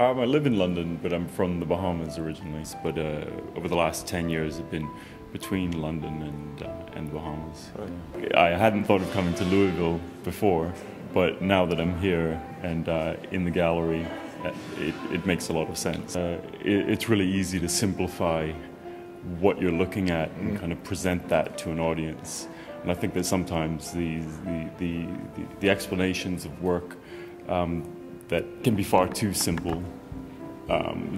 I live in London, but I'm from the Bahamas originally. But over the last 10 years, I've been between London and the Bahamas. Right. I hadn't thought of coming to Louisville before, but now that I'm here and in the gallery, it makes a lot of sense. It's really easy to simplify what you're looking at and kind of present that to an audience. And I think that sometimes the explanations of work that can be far too simple.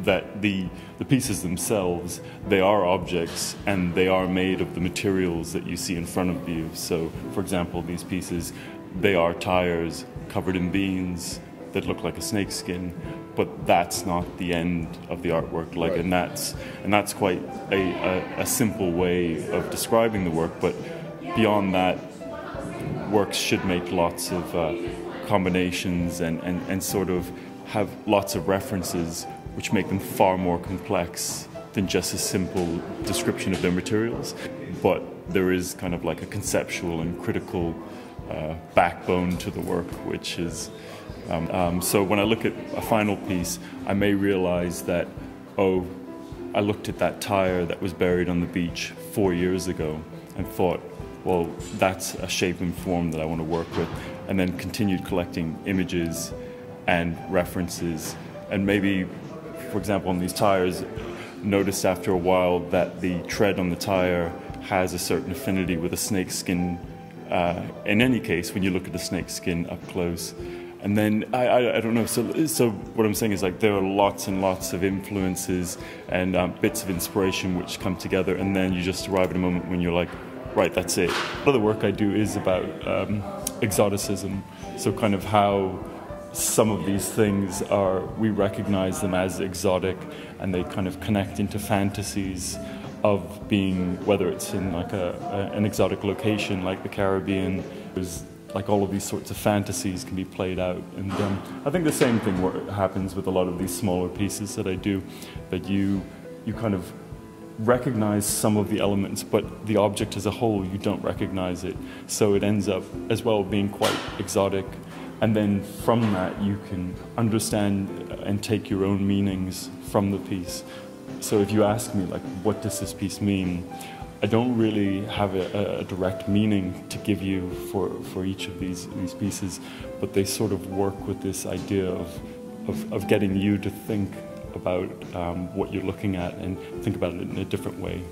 That the pieces themselves, they are objects and they are made of the materials that you see in front of you. So, for example, these pieces, they are tires covered in beans that look like a snakeskin, but that's not the end of the artwork. Like, right. and that's quite a simple way of describing the work. But beyond that, works should make lots of combinations and sort of have lots of references, which make them far more complex than just a simple description of their materials. But there is kind of like a conceptual and critical backbone to the work, which is so when I look at a final piece, I may realize that, oh, I looked at that tire that was buried on the beach 4 years ago and thought, well, that's a shape and form that I want to work with, and then continued collecting images and references, and maybe, for example, on these tires, noticed after a while that the tread on the tire has a certain affinity with a snakeskin. In any case, when you look at the snakeskin up close, and then I don't know. So what I'm saying is, like, there are lots and lots of influences and bits of inspiration which come together, and then you just arrive at a moment when you're like, right, that's it. A lot of the work I do is about exoticism. So kind of how some of these things are, we recognize them as exotic, and they kind of connect into fantasies of being, whether it's in like an exotic location like the Caribbean. There's like all of these sorts of fantasies can be played out, and I think the same thing happens with a lot of these smaller pieces that I do, that you kind of recognize some of the elements, but the object as a whole, you don't recognize it. So it ends up as well being quite exotic. And then from that, you can understand and take your own meanings from the piece. So if you ask me, like, what does this piece mean? I don't really have a direct meaning to give you for each of these pieces, but they sort of work with this idea of getting you to think about what you're looking at and think about it in a different way.